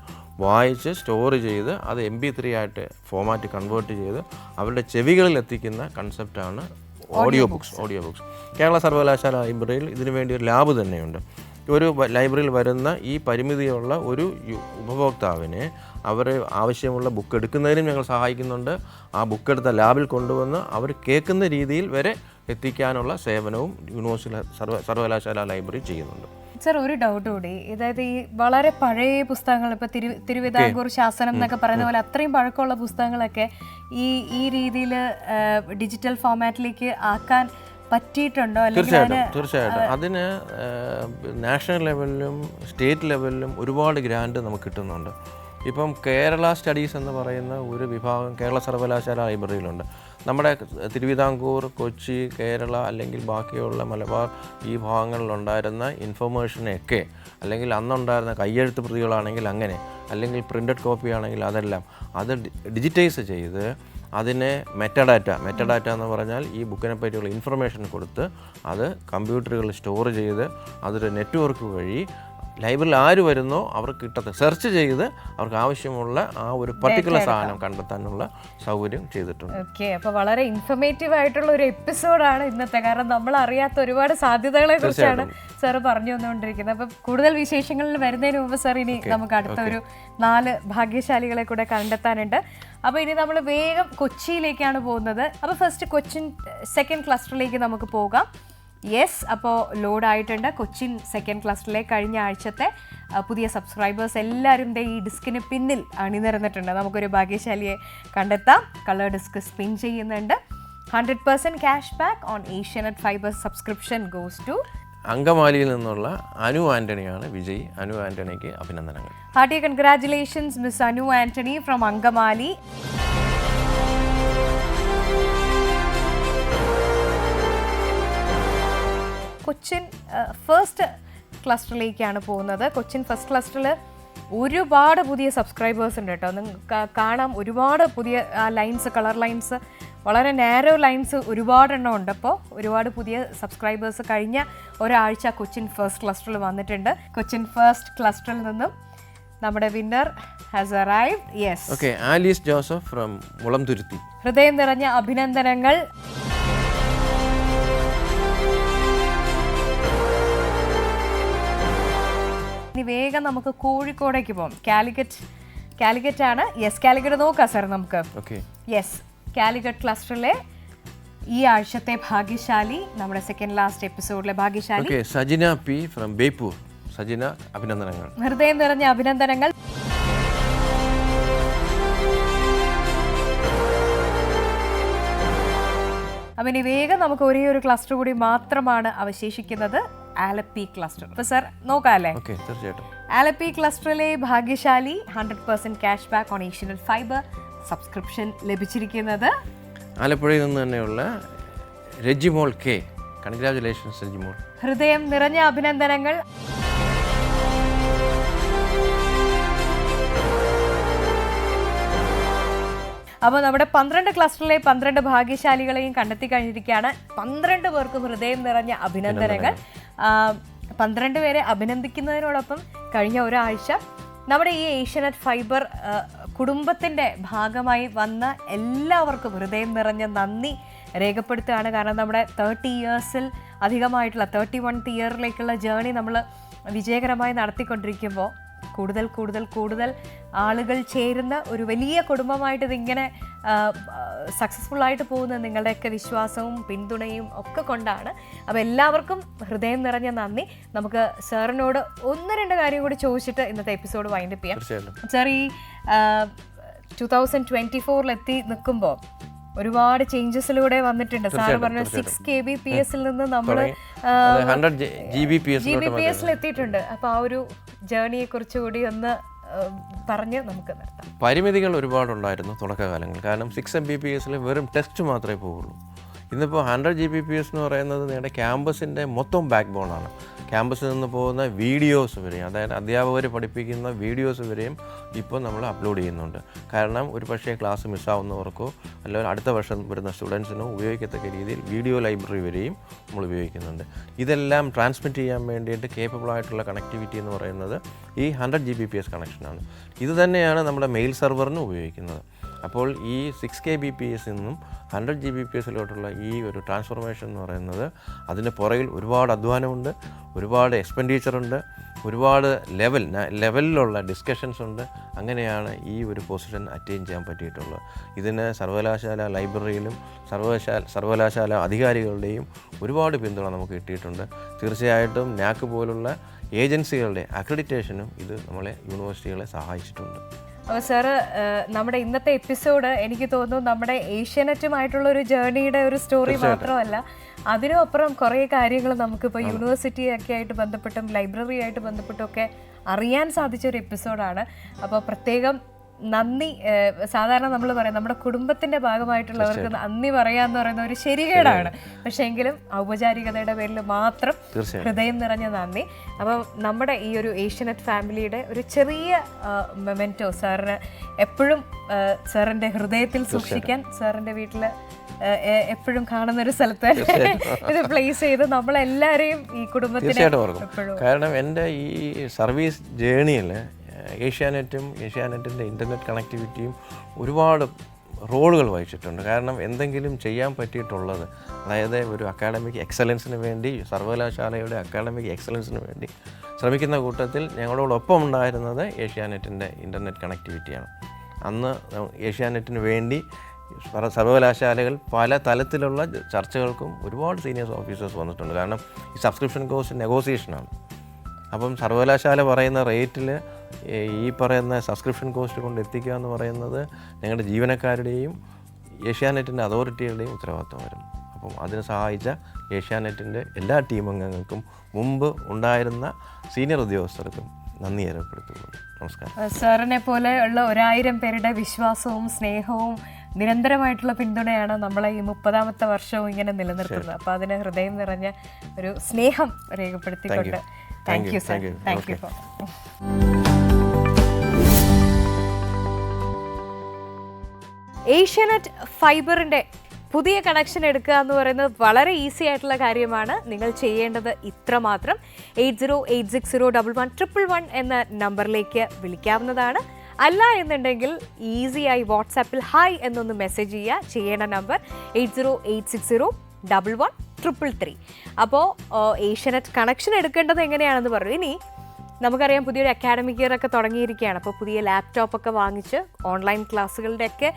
B: വായിച്ച് സ്റ്റോർ ചെയ്ത് അത് MP3 ആയിട്ട് ഫോമാറ്റ് കൺവേർട്ട് ചെയ്ത് അവരുടെ ചെവികളിൽ എത്തിക്കുന്ന കൺസെപ്റ്റാണ് ഓഡിയോ ബുക്സ്. കേരള സർവകലാശാല ലൈബ്രറിയിൽ ഇതിനു വേണ്ടി ഒരു ലാബ് തന്നെയുണ്ട്. ഒരു ലൈബ്രറിയിൽ വരുന്ന ഈ പരിമിതിയുള്ള ഒരു ഉപഭോക്താവിനെ അവർ ആവശ്യമുള്ള ബുക്ക് എടുക്കുന്നതിനും ഞങ്ങൾ സഹായിക്കുന്നുണ്ട്. ആ ബുക്ക് എടുത്ത ലാബിൽ കൊണ്ടുവന്ന് അവർ കേൾക്കുന്ന രീതിയിൽ വരെ എത്തിക്കാനുള്ള സേവനവും സർവകലാശാല ലൈബ്രറി ചെയ്യുന്നുണ്ട്.
A: സർ, ഒരു ഡൗട്ട് കൂടി. അതായത് ഈ വളരെ പഴയ പുസ്തകങ്ങൾ, ഇപ്പോൾ തിരുവിതാംകൂർ ശാസനം എന്നൊക്കെ പറയുന്ന പോലെ അത്രയും പഴക്കമുള്ള പുസ്തകങ്ങളൊക്കെ ഈ രീതിയിൽ ഡിജിറ്റൽ ഫോമാറ്റിലേക്ക് ആക്കാൻ പറ്റിയിട്ടുണ്ടോ?
B: തീർച്ചയായിട്ടും അതിന് നാഷണൽ ലെവലിലും സ്റ്റേറ്റ് ലെവലിലും ഒരുപാട് ഗ്രാൻഡ് നമുക്ക് കിട്ടുന്നുണ്ട്. ഇപ്പം കേരള സ്റ്റഡീസ് എന്ന് പറയുന്ന ഒരു വിഭാഗം കേരള സർവകലാശാല ലൈബ്രറിയിലുണ്ട്. നമ്മുടെ തിരുവിതാംകൂർ, കൊച്ചി, കേരള അല്ലെങ്കിൽ ബാക്കിയുള്ള മലബാർ ഈ ഭാഗങ്ങളിലുണ്ടായിരുന്ന ഇൻഫർമേഷനെയൊക്കെ, അല്ലെങ്കിൽ അന്നുണ്ടായിരുന്ന കയ്യെഴുത്ത് പ്രതികളാണെങ്കിൽ അങ്ങനെ, അല്ലെങ്കിൽ പ്രിൻ്റഡ് കോപ്പി ആണെങ്കിൽ അതെല്ലാം അത് ഡിജിറ്റൈസ് ചെയ്ത് അതിനെ മെറ്റഡാറ്റ എന്ന് പറഞ്ഞാൽ ഈ ബുക്കിനെ പറ്റിയുള്ള ഇൻഫർമേഷൻ കൊടുത്ത് അത് കമ്പ്യൂട്ടറുകളിൽ സ്റ്റോർ ചെയ്ത് അതൊരു നെറ്റ്വർക്ക് വഴി ലൈബ്രറിയിൽ ആര് വരുന്നോ അവർക്ക് കിട്ടത്തെ സെർച്ച് ചെയ്ത് അവർക്ക് ആവശ്യമുള്ള ആ ഒരു പർട്ടിക്കുലർ സാധനം കണ്ടെത്താനുള്ള സൗകര്യം ചെയ്തിട്ടുണ്ട്.
A: ഓക്കെ, അപ്പോൾ വളരെ ഇൻഫർമേറ്റീവ് ആയിട്ടുള്ള ഒരു എപ്പിസോഡാണ് ഇന്നത്തെ. കാരണം നമ്മൾ അറിയാത്ത ഒരുപാട് സാധ്യതകളെ കുറിച്ചാണ് സാർ പറഞ്ഞു വന്നുകൊണ്ടിരിക്കുന്നത്. അപ്പം കൂടുതൽ വിശേഷങ്ങളിൽ വരുന്നതിന് മുമ്പ് സാർ, ഇനി നമുക്ക് അടുത്ത ഒരു 4 ഭാഗ്യശാലികളെ കൂടെ കണ്ടെത്താനുണ്ട്. അപ്പോൾ ഇനി നമ്മൾ വേഗം കൊച്ചിയിലേക്കാണ് പോകുന്നത്. അപ്പോൾ ഫസ്റ്റ് കൊച്ചിൻ സെക്കൻഡ് ക്ലസ്റ്ററിലേക്ക് നമുക്ക് പോകാം. യെസ്, അപ്പോൾ ലോഡായിട്ടുണ്ട്. കൊച്ചിൻ സെക്കൻഡ് ക്ലസ്റ്ററിലെ കഴിഞ്ഞ ആഴ്ചത്തെ പുതിയ സബ്സ്ക്രൈബേഴ്സ് എല്ലാവരും ഈ ഡിസ്കിന് പിന്നിൽ അണിനിരന്നിട്ടുണ്ട്. നമുക്കൊരു ഭാഗ്യശാലിയെ കണ്ടെത്താം. കളർ ഡിസ്ക് സ്പിൻ ചെയ്യുന്നുണ്ട്. 100% cash back on Asianet fibre subscription goes to
B: അങ്കമാലിയിൽ നിന്നുള്ള അനു ആന്റണിയാണ് വിജയ്. അനു ആന്റണിക്ക് അഭിനന്ദനങ്ങൾ.
A: Hearty congratulations miss Anu Antony from Angamaly. Cochin first ക്ലസ്റ്ററിലേക്കാണ് പോകുന്നത്. കൊച്ചിൻ ഫസ്റ്റ് ക്ലസ്റ്ററിൽ ഒരുപാട് പുതിയ സബ്സ്ക്രൈബേഴ്സ് ഉണ്ട് കേട്ടോ. നിങ്ങൾക്ക് കാണാം, ഒരുപാട് പുതിയ ലൈൻസ്, കളർ ലൈൻസ്, വളരെ നാരോ ലൈൻസ് ഒരുപാടെണ്ണം ഉണ്ട്. അപ്പോൾ ഒരുപാട് പുതിയ സബ്സ്ക്രൈബേഴ്സ് കഴിഞ്ഞ ഒരാഴ്ച കൊച്ചിൻ ഫസ്റ്റ് ക്ലസ്റ്ററിൽ വന്നിട്ടുണ്ട്. കൊച്ചിൻ ഫസ്റ്റ് ക്ലസ്റ്ററിൽ നിന്നും നമ്മുടെ winner has arrived. Yes,
B: okay, Alice Joseph from Mulanthuruthy.
A: ഹൃദയം നിറഞ്ഞ അഭിനന്ദനങ്ങൾ. ഇനി വേഗം നമുക്ക് കോഴിക്കോടേക്ക് പോകാം. കാലിക്കറ്റ് ആണ്. യെസ്, കാലിക്കറ്റ് നോക്കാം സാർ നമുക്ക്. യെസ്, കാലിക്കറ്റ് ക്ലസ്റ്ററിലെ ഈ ആഴ്ചത്തെ ഭാഗ്യശാലി, നമ്മുടെ സെക്കൻഡ് ലാസ്റ്റ് എപ്പിസോഡിലെ ഭാഗ്യശാലി
B: സജിന പി ഫ്രം ബേപ്പൂർ. സജിന, അഭിനന്ദനങ്ങൾ.
A: ഹൃദയം നിറഞ്ഞ അഭിനന്ദനങ്ങൾ. അപ്പം ഇനി വേഗം നമുക്ക് ഒരേ ഒരു ക്ലസ്റ്റർ കൂടി മാത്രമാണ് അവശേഷിക്കുന്നത്, ആലപ്പി ക്ലസ്റ്റർ. അപ്പോൾ സാർ നോക്കാം അല്ലേ?
B: തീർച്ചയായിട്ടും.
A: ആലപ്പി ക്ലസ്റ്ററിലെ ഭാഗ്യശാലി 100% cash back on Asianet fibre subscription ലഭിച്ചിരിക്കുന്നത്
B: ആലപ്പുഴയിൽ നിന്ന് തന്നെയുള്ള രജിമോൾ കെ. കൺഗ്രാറ്റുലേഷൻസ് രജിമോൾ.
A: ഹൃദയം നിറഞ്ഞ അഭിനന്ദനങ്ങൾ. അപ്പോൾ നമ്മുടെ 12 ക്ലസ്റ്ററിലെ 12 ഭാഗ്യശാലികളെയും കണ്ടെത്തി കഴിഞ്ഞിരിക്കുകയാണ്. 12 പേർക്കും ഹൃദയം നിറഞ്ഞ അഭിനന്ദനങ്ങൾ. 12 പേരെ അഭിനന്ദിക്കുന്നതിനോടൊപ്പം കഴിഞ്ഞ ഒരാഴ്ച നമ്മുടെ ഈ ഏഷ്യാനെറ്റ് ഫൈബർ കുടുംബത്തിൻ്റെ ഭാഗമായി വന്ന എല്ലാവർക്കും ഹൃദയം നിറഞ്ഞ നന്ദി രേഖപ്പെടുത്തുകയാണ്. കാരണം നമ്മുടെ 30 ഇയേഴ്സിൽ അധികമായിട്ടുള്ള 31th ഇയറിലേക്കുള്ള ജേർണി നമ്മൾ വിജയകരമായി നടത്തിക്കൊണ്ടിരിക്കുമ്പോൾ കൂടുതൽ കൂടുതൽ കൂടുതൽ ആളുകൾ ചേരുന്ന ഒരു വലിയ കുടുംബമായിട്ട് ഇതിങ്ങനെ സക്സസ്ഫുള്ളായിട്ട് പോകുന്ന നിങ്ങളുടെയൊക്കെ വിശ്വാസവും പിന്തുണയും ഒക്കെ കൊണ്ടാണ്. അപ്പോൾ എല്ലാവർക്കും ഹൃദയം നിറഞ്ഞ നന്ദി. നമുക്ക് സാറിനോട് 1-2 കാര്യം കൂടി ചോദിച്ചിട്ട് ഇന്നത്തെ എപ്പിസോഡ് വൈൻഡപ്പ് ചെയ്യാം. സാർ, ഈ 2024 എത്തി നിൽക്കുമ്പോൾ ഒരുപാട് ചേഞ്ചസിലൂടെ വന്നിട്ടുണ്ട്. സാറ് പറഞ്ഞ 6 kbps നിന്ന് നമ്മൾ
B: 100 Gbps
A: എത്തിയിട്ടുണ്ട്. അപ്പോൾ ആ ഒരു ജേർണിയെ കുറിച്ച് കൂടി ഒന്ന് പറഞ്ഞ് നമുക്ക് നിർത്താം.
B: പരിമിതികൾ ഒരുപാടുണ്ടായിരുന്നു തുടക്കകാലങ്ങൾ. കാരണം 6 Mbps വെറും ടെസ്റ്റ് മാത്രമേ പോവുള്ളൂ. ഇന്നിപ്പോൾ 100 Gbps എന്ന് പറയുന്നത് നിങ്ങളുടെ ക്യാമ്പസിൻ്റെ മൊത്തം ബാക്ക് ബോണാണ്. ക്യാമ്പസിൽ നിന്ന് പോകുന്ന വീഡിയോസ് വരെയും, അതായത് അധ്യാപകർ പഠിപ്പിക്കുന്ന വീഡിയോസ് വരെയും ഇപ്പോൾ നമ്മൾ അപ്ലോഡ് ചെയ്യുന്നുണ്ട്. കാരണം ഒരു പക്ഷേ ക്ലാസ് മിസ്സാവുന്നവർക്കോ അല്ലെങ്കിൽ അടുത്ത വർഷം വരുന്ന സ്റ്റുഡൻസിനോ ഉപയോഗിക്കത്തക്ക രീതിയിൽ വീഡിയോ ലൈബ്രറി വരെയും നമ്മൾ ഉപയോഗിക്കുന്നുണ്ട്. ഇതെല്ലാം ട്രാൻസ്മിറ്റ് ചെയ്യാൻ വേണ്ടിയിട്ട് കേപ്പബിൾ ആയിട്ടുള്ള കണക്ടിവിറ്റി എന്ന് പറയുന്നത് ഈ 100 Gbps കണക്ഷനാണ്. ഇത് തന്നെയാണ് നമ്മുടെ മെയിൽ സെർവറിന് ഉപയോഗിക്കുന്നത്. അപ്പോൾ ഈ 6 Kbps നിന്നും 100 Gbpsലോട്ടുള്ള ഈ ഒരു ട്രാൻസ്ഫോർമേഷൻ എന്ന് പറയുന്നത് അതിന് പുറകിൽ ഒരുപാട് അധ്വാനമുണ്ട്, ഒരുപാട് എക്സ്പെൻഡിച്ചറുണ്ട്, ഒരുപാട് ലെവലിലുള്ള ഡിസ്കഷൻസ് ഉണ്ട്. അങ്ങനെയാണ് ഈ ഒരു പൊസിഷൻ അറ്റൈൻ ചെയ്യാൻ പറ്റിയിട്ടുള്ളത്. ഇതിന് സർവകലാശാല ലൈബ്രറിയിലും സർവകലാശാല അധികാരികളുടെയും ഒരുപാട് പിന്തുണ നമുക്ക് കിട്ടിയിട്ടുണ്ട്. തീർച്ചയായിട്ടും നാക് പോലുള്ള ഏജൻസികളുടെ അക്രഡിറ്റേഷനും ഇത് നമ്മളെ യൂണിവേഴ്സിറ്റികളെ സഹായിച്ചിട്ടുണ്ട്.
A: അപ്പോൾ സാറ്, നമ്മുടെ ഇന്നത്തെ എപ്പിസോഡ് എനിക്ക് തോന്നുന്നു നമ്മുടെ ഏഷ്യാനെറ്റുമായിട്ടുള്ള ഒരു ജേർണിയുടെ ഒരു സ്റ്റോറി മാത്രമല്ല, അതിനപ്പുറം കുറേ കാര്യങ്ങൾ നമുക്കിപ്പോൾ യൂണിവേഴ്സിറ്റി ഒക്കെ ആയിട്ട് ബന്ധപ്പെട്ടും ലൈബ്രറി ആയിട്ട് ബന്ധപ്പെട്ടും ഒക്കെ അറിയാൻ സാധിച്ച ഒരു എപ്പിസോഡാണ്. അപ്പോൾ പ്രത്യേകം നന്ദി. സാധാരണ നമ്മൾ പറയാം നമ്മുടെ കുടുംബത്തിൻ്റെ ഭാഗമായിട്ടുള്ളവർക്ക് നന്ദി പറയാന്ന് പറയുന്ന ഒരു ശരികേടാണ്. പക്ഷേ എങ്കിലും ഔപചാരികതയുടെ പേരിൽ മാത്രം ഹൃദയം നിറഞ്ഞ നന്ദി. അപ്പോൾ നമ്മുടെ ഈ ഒരു ഏഷ്യാനെറ്റ് ഫാമിലിയുടെ ഒരു ചെറിയ മൊമെൻറ്റോ സാറിന് എപ്പോഴും സാറിൻ്റെ ഹൃദയത്തിൽ സൂക്ഷിക്കാൻ, സാറിൻ്റെ വീട്ടിൽ എപ്പോഴും കാണുന്ന ഒരു സ്ഥലത്ത് ഇത് പ്ലേസ് ചെയ്ത് നമ്മളെല്ലാവരെയും ഈ കുടുംബത്തിനെ എപ്പോഴും.
B: കാരണം എൻ്റെ ഈ സർവീസ് ജേണിയിൽ ഏഷ്യാനെറ്റിൻ്റെ ഇൻ്റർനെറ്റ് കണക്ടിവിറ്റിയും ഒരുപാട് റോളുകൾ വഹിച്ചിട്ടുണ്ട്. കാരണം എന്തെങ്കിലും ചെയ്യാൻ പറ്റിയിട്ടുള്ളത്, അതായത് ഒരു അക്കാഡമിക് എക്സലൻസിന് വേണ്ടി, സർവകലാശാലയുടെ അക്കാഡമിക് എക്സലൻസിന് വേണ്ടി ശ്രമിക്കുന്ന കൂട്ടത്തിൽ ഞങ്ങളോടൊപ്പം ഉണ്ടായിരുന്നത് ഏഷ്യാനെറ്റിൻ്റെ ഇൻ്റർനെറ്റ് കണക്ടിവിറ്റിയാണ്. അന്ന് ഏഷ്യാനെറ്റിന് വേണ്ടി സർവകലാശാലകൾ പല തലത്തിലുള്ള ചർച്ചകൾക്കും ഒരുപാട് സീനിയേഴ്സ് ഓഫീസേഴ്സ് വന്നിട്ടുണ്ട്. കാരണം ഈ സബ്സ്ക്രിപ്ഷൻ കോസ്റ്റ് നെഗോസിയേഷനാണ്. അപ്പം സർവകലാശാല പറയുന്ന റേറ്റിൽ ഈ പറയുന്ന സബ്സ്ക്രിപ്ഷൻ കോസ്റ്റ് കൊണ്ട് എത്തിക്കുക എന്ന് പറയുന്നത് ഞങ്ങളുടെ ജീവനക്കാരുടെയും ഏഷ്യാനെറ്റിൻ്റെ അതോറിറ്റികളുടെയും ഉത്തരവാദിത്വമായിരുന്നു. അപ്പം അതിന് സഹായിച്ച ഏഷ്യാനെറ്റിൻ്റെ എല്ലാ ടീം അംഗങ്ങൾക്കും മുമ്പ് ഉണ്ടായിരുന്ന സീനിയർ ഉദ്യോഗസ്ഥർക്കും നന്ദി രേഖപ്പെടുത്തുന്നു. നമസ്കാരം.
A: സാറിനെ പോലെ ഉള്ള 1000 പേരുടെ വിശ്വാസവും സ്നേഹവും നിരന്തരമായിട്ടുള്ള പിന്തുണയാണ് നമ്മളെ ഈ 30ാമത്തെ വർഷവും ഇങ്ങനെ നിലനിർത്തുന്നത്. അപ്പോൾ അതിന് ഹൃദയം നിറഞ്ഞ ഒരു സ്നേഹം രേഖപ്പെടുത്തിക്കൊണ്ട് thank you sir. Thank you for. Asianet ഫൈബറിൻ്റെ പുതിയ കണക്ഷൻ എടുക്കുക എന്ന് പറയുന്നത് വളരെ ഈസി ആയിട്ടുള്ള കാര്യമാണ്. നിങ്ങൾ ചെയ്യേണ്ടത് ഇത്രമാത്രം: 8086011111 എന്ന നമ്പറിലേക്ക് വിളിക്കാവുന്നതാണ്. അല്ല എന്നുണ്ടെങ്കിൽ ഈസിയായി വാട്സാപ്പിൽ ഹായ് എന്നൊന്ന് മെസ്സേജ് ചെയ്യുക. ചെയ്യേണ്ട നമ്പർ 8086011133. അപ്പോൾ ഏഷ്യാനെറ്റ് കണക്ഷൻ എടുക്കേണ്ടത് എങ്ങനെയാണെന്ന് പറഞ്ഞു. ഇനി നമുക്കറിയാം പുതിയൊരു അക്കാഡമിക് ഇയർ ഒക്കെ തുടങ്ങിയിരിക്കുകയാണ്. അപ്പോൾ പുതിയ ലാപ്ടോപ്പൊക്കെ വാങ്ങിച്ച് ഓൺലൈൻ ക്ലാസ്സുകളുടെയൊക്കെ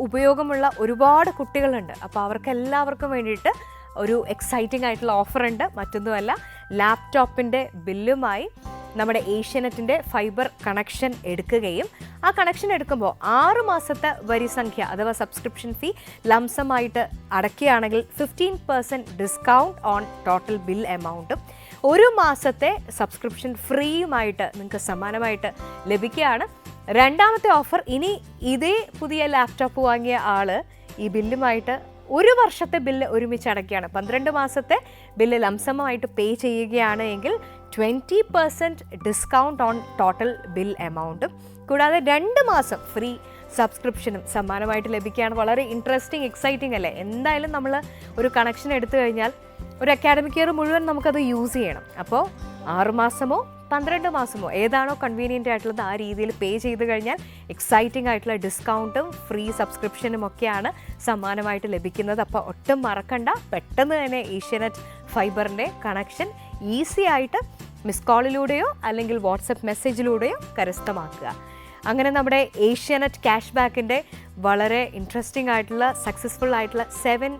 A: ഉപയോഗമുള്ള ഒരുപാട് കുട്ടികളുണ്ട്. അപ്പോൾ അവർക്കെല്ലാവർക്കും വേണ്ടിയിട്ട് ഒരു എക്സൈറ്റിംഗ് ആയിട്ടുള്ള ഓഫറുണ്ട്. മറ്റൊന്നുമല്ല, ലാപ്ടോപ്പിൻ്റെ ബില്ലുമായി നമ്മുടെ ഏഷ്യാനെറ്റിൻ്റെ ഫൈബർ കണക്ഷൻ എടുക്കുകയും ആ കണക്ഷൻ എടുക്കുമ്പോൾ 6 മാസത്തെ വരി സംഖ്യ അഥവാ സബ്സ്ക്രിപ്ഷൻ ഫീ ലംസമായിട്ട് അടയ്ക്കുകയാണെങ്കിൽ 15% ഡിസ്കൗണ്ട് ഓൺ ടോട്ടൽ ബിൽ എമൗണ്ടും 1 മാസത്തെ സബ്സ്ക്രിപ്ഷൻ ഫ്രീയുമായിട്ട് നിങ്ങൾക്ക് സമ്മാനമായിട്ട് ലഭിക്കുകയാണ്. രണ്ടാമത്തെ ഓഫർ, ഇനി ഇതേ പുതിയ ലാപ്ടോപ്പ് വാങ്ങിയ ആൾ ഈ ബില്ലുമായിട്ട് 1 വർഷത്തെ ബില്ല് ഒരുമിച്ച് അടയ്ക്കുകയാണ്. 12 മാസത്തെ ബില്ല് ലംസമായിട്ട് പേ ചെയ്യുകയാണ് എങ്കിൽ 20% ഡിസ്കൗണ്ട് ഓൺ ടോട്ടൽ ബിൽ എമൗണ്ടും കൂടാതെ 2 മാസം ഫ്രീ സബ്സ്ക്രിപ്ഷനും സമ്മാനമായിട്ട് ലഭിക്കുകയാണ്. വളരെ ഇൻട്രസ്റ്റിംഗ്, എക്സൈറ്റിംഗ് അല്ലേ? എന്തായാലും നമ്മൾ ഒരു കണക്ഷൻ എടുത്തു കഴിഞ്ഞാൽ ഒരു അക്കാഡമിക് ഇയർ മുഴുവൻ നമുക്കത് യൂസ് ചെയ്യണം. അപ്പോൾ 6 മാസമോ 12 മാസമോ ഏതാണോ കൺവീനിയൻ്റ് ആയിട്ടുള്ളത് ആ രീതിയിൽ പേ ചെയ്ത് കഴിഞ്ഞാൽ എക്സൈറ്റിംഗ് ആയിട്ടുള്ള ഡിസ്കൗണ്ടും ഫ്രീ സബ്സ്ക്രിപ്ഷനും ഒക്കെയാണ് സമ്മാനമായിട്ട് ലഭിക്കുന്നത്. അപ്പോൾ ഒട്ടും മറക്കണ്ട, പെട്ടെന്ന് തന്നെ ഏഷ്യാനെറ്റ് ഫൈബറിൻ്റെ കണക്ഷൻ ഈസി ആയിട്ട് മിസ് കോളിലൂടെയോ അല്ലെങ്കിൽ വാട്സപ്പ് മെസ്സേജിലൂടെയോ കരസ്ഥമാക്കുക. അങ്ങനെ നമ്മുടെ ഏഷ്യാനെറ്റ് ക്യാഷ് ബാക്കിൻ്റെ വളരെ ഇൻട്രസ്റ്റിംഗ് ആയിട്ടുള്ള സക്സസ്ഫുൾ ആയിട്ടുള്ള 7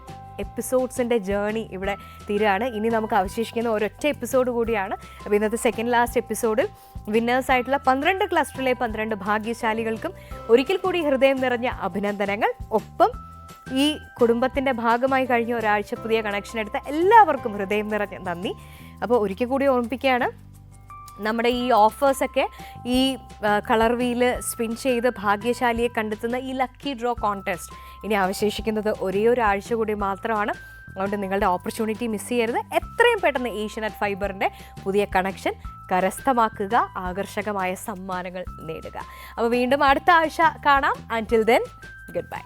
A: എപ്പിസോഡ്സിൻ്റെ ജേർണി ഇവിടെ തീരുകയാണ്. ഇനി നമുക്ക് അവശേഷിക്കുന്ന ഒരൊറ്റ എപ്പിസോഡ് കൂടിയാണ്. അപ്പോൾ ഇന്നത്തെ സെക്കൻഡ് ലാസ്റ്റ് എപ്പിസോഡിൽ വിന്നേഴ്സായിട്ടുള്ള 12 ക്ലസ്റ്ററിലെ 12 ഭാഗ്യശാലികൾക്കും ഒരിക്കൽ കൂടി ഹൃദയം നിറഞ്ഞ അഭിനന്ദനങ്ങൾ. ഒപ്പം ഈ കുടുംബത്തിൻ്റെ ഭാഗമായി കഴിഞ്ഞ ഒരാഴ്ച പുതിയ കണക്ഷൻ എടുത്ത എല്ലാവർക്കും ഹൃദയം നിറഞ്ഞ നന്ദി. അപ്പോൾ ഒരിക്കൽ കൂടി ഓർമ്മിപ്പിക്കുകയാണ്, നമ്മുടെ ഈ ഓഫേഴ്സൊക്കെ ഈ കളർ വീല് സ്പിൻ ചെയ്ത് ഭാഗ്യശാലിയെ കണ്ടെത്തുന്ന ഈ ലക്കി ഡ്രോ കോൺടെസ്റ്റ് ഇനി അവശേഷിക്കുന്നത് ഒരേ ഒരാഴ്ച കൂടി മാത്രമാണ്. അതുകൊണ്ട് നിങ്ങളുടെ ഓപ്പർച്യൂണിറ്റി മിസ് ചെയ്യരുത്. എത്രയും പെട്ടെന്ന് ഏഷ്യാനെറ്റ് ഫൈബറിൻ്റെ പുതിയ കണക്ഷൻ കരസ്ഥമാക്കുക, ആകർഷകമായ സമ്മാനങ്ങൾ നേടുക. അപ്പോൾ വീണ്ടും അടുത്ത ആഴ്ച കാണാം. അൻറ്റിൽ ദെൻ ഗുഡ് ബൈ.